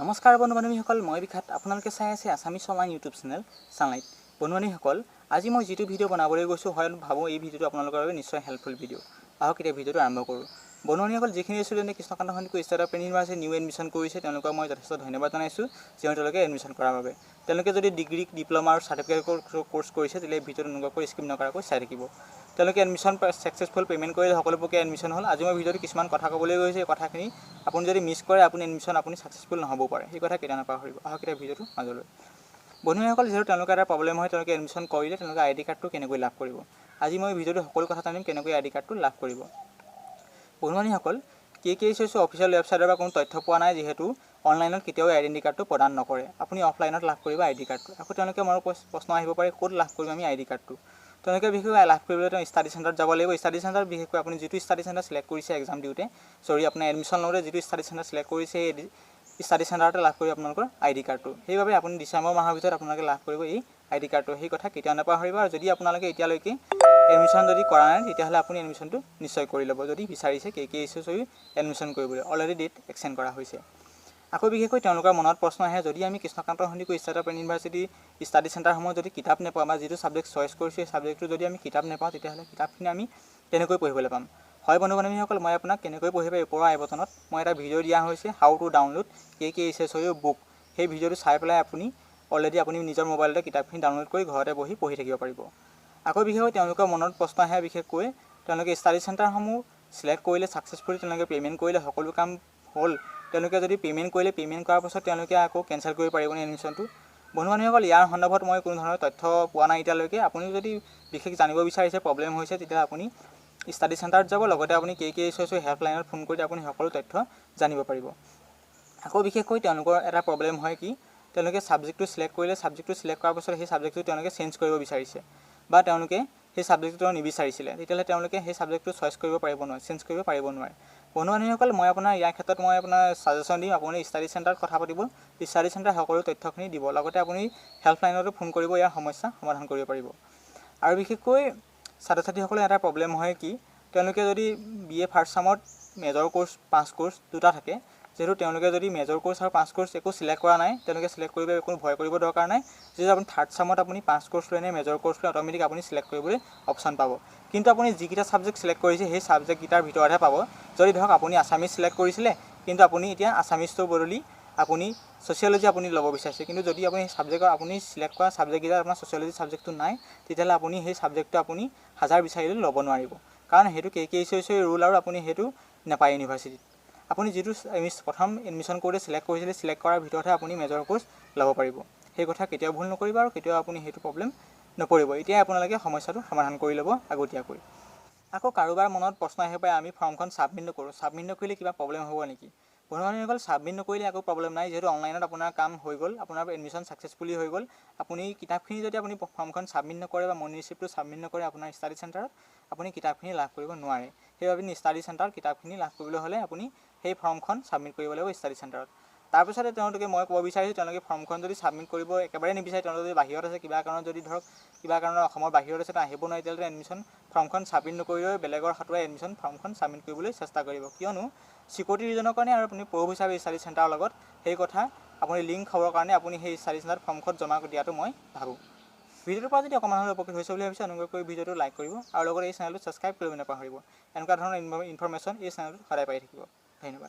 নমস্কাৰ বন্ধু-বান্ধৱীসকল, মই বিখ্যাত। আপোনালোকে চাই আছে আছামিজ অনলাইন ইউটিউব চেনেল চানলাইট। বন্ধু-বান্ধৱীসকল, আজি মই যিটো ভিডিঅ' বনাবলৈ গৈছোঁ হয় ভাবোঁ এই ভিডিঅ'টো আপোনালোকৰ বাবে নিশ্চয় হেল্পফুল ভিডিঅ'। আহক এতিয়া ভিডিঅ'টো আৰম্ভ কৰোঁ। বন্ধু-বান্ধৱীসকল, যিখিনি ষ্টুডেণ্টে Krishnakanta Handiqui state of university new admission কৰিছে তেওঁলোকক মই যথেষ্ট ধন্যবাদ জনাইছোঁ তেওঁলোকে এডমিশ্যন কৰাৰ বাবে। তেওঁলোকে যদি ডিগ্ৰী, ডিপ্ল'মা আৰু চাৰ্টিফিকেট কোৰ্চ কৰিছে তেতিয়াহ'লে ভিডিঅ'টো নোকোৱাকৈ স্কিপ নকৰাকৈ চাই থাকিব। তেওঁলোকে এডমিশ্যন ছাকচেছফুল পে'মেণ্ট কৰিলে সকলোবোৰকে এডমিশ্যন হ'ল। আজি মই ভিডিঅ'টো কিছুমান কথা ক'বলৈ গৈছোঁ, এই কথাখিনি আপুনি যদি মিছ কৰে আপুনি এডমিশ্যন ছাকচেছফুল নহ'বও পাৰে। সেই কথা কেতিয়া নাপাহৰিব। আহক এতিয়া ভিডিঅ'টো মাজলৈ। বন্ধুসকল, যিহেতু তেওঁলোকৰ এটা প্ৰব্লেম হয়, তেওঁলোকে এডমিশ্যন কৰিলে তেওঁলোকে আইডি কাৰ্ডটো কেনেকৈ লাভ কৰিব। আজি মই ভিডিঅ'টো সকলো কথা জানিম কেনেকৈ আইডি কাৰ্ডটো লাভ কৰিব। বন্ধুসকল, Kkhsou অফিচিয়েল ৱেবছাইটৰ পৰা কোনো তথ্য পোৱা নাই, যিহেতু অনলাইনত কেতিয়াও আইডেণ্টি কাৰ্ডটো প্ৰদান নকৰে। আপুনি অফলাইনত লাভ কৰিব আইডি কাৰ্ডটো। আকৌ তেওঁলোকে মোৰ প্ৰশ্ন আহিব পাৰে, ক'ত লাভ কৰিম আমি আইডি কাৰ্ডটো। তেওঁলোকে বিশেষকৈ লাভ কৰিবলৈ তেওঁ ষ্টাডি চেণ্টাৰত যাব লাগিব। ষ্টাডি চেণ্টাৰ বিশেষকৈ আপুনি যিটো ষ্টাডি চেণ্টাৰ চিলেক্ট কৰিছে এক্সাম দিওঁতে, আপোনাৰ এডমিশ্যন লওঁতে যিটো ষ্টাডি চেণ্টাৰ চিলেক্ট কৰিছে সেই ষ্টাডি চেণ্টাৰতে লাভ কৰিব আপোনালোকৰ আইডি কাৰ্ডটো। সেইবাবে আপুনি ডিচেম্বৰ মাহৰ ভিতৰত আপোনালোকে লাভ কৰিব এই আইডি কাৰ্ডটো। সেই কথা কেতিয়াও নাপাহৰিব। আৰু যদি আপোনালোকে এতিয়ালৈকে এডমিশ্যন যদি কৰা নাই তেতিয়াহ'লে আপুনি এডমিশ্যনটো নিশ্চয় কৰি ল'ব, যদি বিচাৰিছে Kkhsou এডমিশ্যন কৰিবলৈ। অলৰেডি ডেট এক্সটেণ্ড কৰা হৈছে। আকৌ বিশেষকৈ তেওঁলোকৰ মনত প্ৰশ্ন আহে, যদি আমি Krishnakanta Handiqui state of university study চেণ্টাৰসমূহত যদি কিতাপ নাপাওঁ বা যিটো ছাবজেক্ট চইচ কৰিছোঁ সেই ছাবজেক্টটো যদি আমি কিতাপ নাপাওঁ তেতিয়াহ'লে কিতাপখিনি আমি কেনেকৈ পঢ়িবলৈ পাম। হয় বন্ধু-বান্ধৱীসকল, মই আপোনাক কেনেকৈ পঢ়িব ওপৰৰ আই বটনত মই এটা ভিডিঅ' দিয়া হৈছে, how to download Kkhsou book. সেই ভিডিঅ'টো চাই পেলাই আপুনি নিজৰ মোবাইলতে কিতাপখিনি ডাউনলোড কৰি ঘৰতে বহি পঢ়ি থাকিব পাৰিব। আকৌ বিশেষকৈ তেওঁলোকৰ মনত প্ৰশ্ন আহে, বিশেষকৈ তেওঁলোকে ষ্টাডি চেণ্টাৰসমূহ চিলেক্ট কৰিলে ছাকচেছফুলি তেওঁলোকে পে'মেণ্ট কৰিলে সকলো কাম হ'ল। তেওঁলোকে যদি পে'মেণ্ট কৰাৰ পাছত তেওঁলোকে আকৌ কেঞ্চেল কৰিব পাৰিবনে এডমিশ্যনটো। বন্ধু-বান্ধৱীসকল, ইয়াৰ সন্দৰ্ভত মই কোনো ধৰণৰ তথ্য পোৱা নাই এতিয়ালৈকে। আপুনি যদি বিশেষ জানিব বিচাৰিছে, প্ৰব্লেম হৈছে, তেতিয়া আপুনি ষ্টাডি চেণ্টাৰত যাব, লগতে আপুনি Kkhsou হেল্পলাইনত ফোন কৰি আপুনি সকলো তথ্য জানিব পাৰিব। আকৌ বিশেষকৈ তেওঁলোকৰ এটা প্ৰব্লেম হয় কি, তেওঁলোকে ছাবজেক্টটো চিলেক্ট কৰিলে, ছাবজেক্টটো চিলেক্ট কৰাৰ পাছত সেই ছাবজেক্টটো তেওঁলোকে চেঞ্জ কৰিব বিচাৰিছে বা তেওঁলোকে সেই ছাবজেক্টটো নিবিচাৰিছিলে, তেতিয়াহ'লে তেওঁলোকে সেই ছাবজেক্টটো চইচ কৰিব পাৰিব নোৱাৰে, চেঞ্জ কৰিব পাৰিব নোৱাৰে। বন্ধু-বান্ধৱীসকল, মই ইয়াৰ ক্ষেত্ৰত মই ছাজেশ্যন দিম, আপুনি ষ্টাডি চেণ্টাৰত কথা পাতিব, ষ্টাডি চেণ্টাৰ সকলো তথ্যখিনি দিব, লগতে আপুনি হেল্পলাইনতো ফোন কৰিব, ইয়াৰ সমস্যা সমাধান কৰিব পাৰিব। আৰু বিশেষকৈ ছাত্ৰ ছাত্ৰীসকলৰ এটা প্ৰব্লেম হয় কি, তেওঁলোকে যদি BA ফাৰ্ষ্ট ছেমত মেজৰ কোৰ্চ 5 কোৰ্চ দুটা থাকে, যিহেতু তেওঁলোকে যদি মেজৰ কোৰ্চ আৰু 5 কোৰ্চ একো চিলেক্ট কৰা নাই, তেওঁলোকে চিলেক্ট কৰিব কোনো ভয় কৰিব দৰকাৰ নাই। যিহেতু আপুনি থাৰ্ড ছেমত আপুনি 5 কোৰ্চ লৈ মেজৰ কোৰ্চ লৈ অট'মেটিক আপুনি চিলেক্ট কৰিবলৈ অপশ্যন পাব। কিন্তু আপুনি যিকেইটা ছাবজেক্ট চিলেক্ট কৰিছে সেই ছাবজেক্টকেইটাৰ ভিতৰতহে পাব। যদি ধৰক আপুনি আছামিজ চিলেক্ট কৰিছিলে, কিন্তু আপুনি এতিয়া আছামিজটোৰ বদলি আপুনি ছ'চিয়লজি আপুনি ল'ব বিচাৰিছে, কিন্তু যদি আপুনি ছাবজেক্টৰ আপুনি চিলেক্ট কৰা ছাবজেক্টকেইটা আপোনাৰ ছ'চিয়লজি ছাবজেক্টটো নাই, তেতিয়াহ'লে আপুনি সেই ছাবজেক্টটো আপুনি হাজাৰ বিচাৰিলেও ল'ব নোৱাৰিব, কাৰণ সেইটো Kkhsou ৰুল আৰু আপুনি সেইটো নাপায় ইউনিভাৰ্চিটিত। আপুনি যিটো প্ৰথম এডমিশ্যন কৰোঁতে চিলেক্ট কৰিছিলে, চিলেক্ট কৰাৰ ভিতৰতহে আপুনি মেজৰ কোৰ্চ ল'ব পাৰিব। সেই কথা কেতিয়াও ভুল নকৰিব আৰু কেতিয়াও আপুনি সেইটো প্ৰব্লেম নপৰিব। এতিয়াই আপোনালোকে সমস্যাটো সমাধান কৰি ল'ব আগতীয়াকৈ। আকৌ কাৰোবাৰ মনত প্ৰশ্ন আহিব পাৰে, আমি ফৰ্মখন ছাবমিট নকৰোঁ, ছাবমিট নকৰিলে কিবা প্ৰব্লেম হ'ব নেকি। বন্ধু-বান্ধৱীসকল, ছাবমিট নকৰিলে একো প্ৰব্লেম নাই, যিহেতু অনলাইনত আপোনাৰ কাম হৈ গ'ল, আপোনাৰ এডমিশ্যন ছাকচেছফুলি হৈ গ'ল। আপুনি কিতাপখিনি যদি আপুনি ফৰ্মখন ছাবমিট নকৰে বা মনি ৰিচিপ্টটো ছাবমিট নকৰে আপোনাৰ ষ্টাডি চেণ্টাৰত, আপুনি কিতাপখিনি লাভ কৰিব নোৱাৰে। সেইবাবে আপুনি ষ্টাডি চেণ্টাৰত কিতাপখিনি লাভ কৰিবলৈ হ'লে আপুনি সেই ফৰ্মখন ছাবমিট কৰিব লাগিব ষ্টাডি চেণ্টাৰত। তাৰপিছতে তেওঁলোকে মই ক'ব বিচাৰিছোঁ, তেওঁলোকে ফৰ্মখন যদি ছাবমিট কৰিব একেবাৰে নিবিচাৰে, তেওঁলোকে যদি বাহিৰত আছে, কিবা কাৰণত যদি ধৰক কিবা কাৰণত অসমৰ বাহিৰত আছে, আহিব নোৱাৰে, তেতিয়াহ'লে এডমিশ্যন ফৰ্মখন ছাবমিট নকৰিলেও বেলেগৰ হাতোৱাই এডমিশ্যন ফৰ্মখন ছাবমিট কৰিবলৈ চেষ্টা কৰিব, কিয়নো চিকিউৰিটি ৰিজনৰ কাৰণে আৰু আপুনি প্ৰুফ হিচাপে ষ্টাডি চেণ্টাৰৰ লগত সেই কথা আপুনি লিংক হ'বৰ কাৰণে আপুনি সেই ষ্টাডি চেণ্টাৰত ফৰ্মখন জমা দিয়াটো মই ভাবোঁ। ভিডিঅ'টোৰ পৰা যদি অকণমান হ'লেও উপকৃত হৈছে বুলি ভাবিছে, অনুগ্ৰহ কৰি ভিডিঅ'টো লাইক কৰিব আৰু লগতে এই চেনেলটো ছাবস্ক্ৰাইব কৰিব নাপাহৰিব। এনেকুৱা ধৰণৰ ইনফৰমেশ্যন এই চেনেলটোত সদায় পাই থাকিব। ধন্যবাদ।